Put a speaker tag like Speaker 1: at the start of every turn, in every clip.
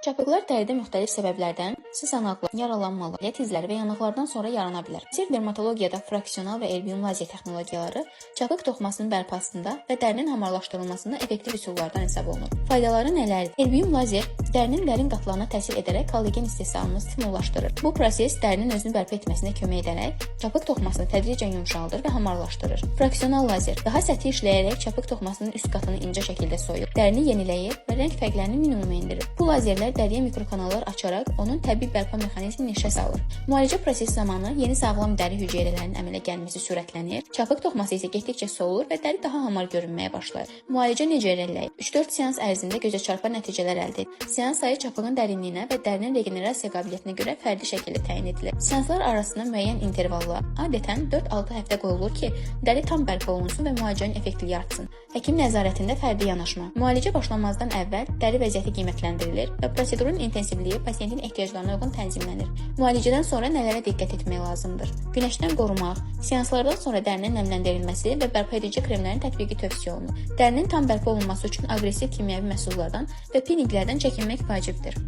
Speaker 1: Çapıqlar dəridə müxtəlif səbəblərdən sızanaqlar, yaralanmalar, lət izləri və yanıqlardan sonra yarana bilər. Lazer dermatologiyada fraksional və erbium lazer texnologiyaları çapıq toxumasının bərpasında və dərinin hamarlaşdırılmasında effektiv üsullardan hesab olunur. Faydaları nələrdir? Erbium lazer dərinin dərin qatlarına təsir edərək kollagen istehsalını stimullaşdırır. Bu proses dərinin özünü bərpa etməsinə kömək edərək çapıq toxumasını tədricən yumşaldır və hamarlaşdırır. Fraksional lazer daha səthi işləyərək çapıq toxumasının üst qatını incə şəkildə soyur, dərini yeniləyir və rəng fərqlərini minimuma endirir. Bu lazerlər dəriyə mikrokanallar açaraq onun təbii bərpa mexanizmini işə salır. Müalicə prosesi zamanı yeni sağlam dəri hüceyrələrinin əmələ gəlməsi sürətlənir, çapıq toxuması isə getdikcə solur və dəri daha hamar görünməyə başlayır. Müalicə necə irəliləyir? 3-4 seans ərzində gözəçarpar nəticələr əldə edilir. Seans sayı çapığın dərinliyinə və dərinin regenerasiya qabiliyyətinə görə fərdi şəkildə təyin edilir. Seanslar arasında müəyyən intervallar, adətən 4-6 həftə qoyulur ki, dəri tam bərpa olunsun və müalicənin effektivliyi artsın. Həkim nəzarətində fərdi yanaşma. Müalicə başlamazdan əvvəl dəri vəziyyəti qiymətləndirilir və prosedurun intensivliyi pasientin ehtiyaclarına uyğun tənzimlənir. Müalicədən sonra nələrə diqqət etmək lazımdır? Günəşdən qorumaq, seanslardan sonra dərinin nəmləndirilməsi və bərpa edici kremlərin tətbiqi tövsiyə olunur. Dərinin tam bərpa olunması üçün aqressiv kimyəvi məhsullardan və piniklərdən çəkinmək vacibdir.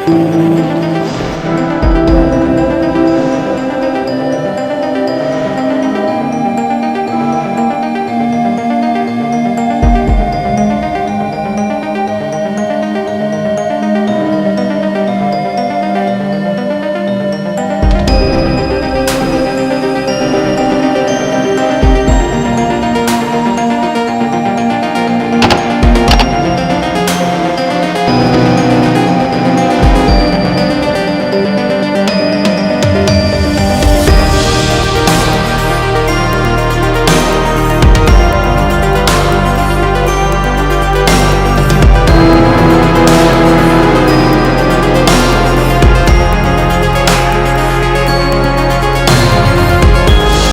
Speaker 1: Thank you.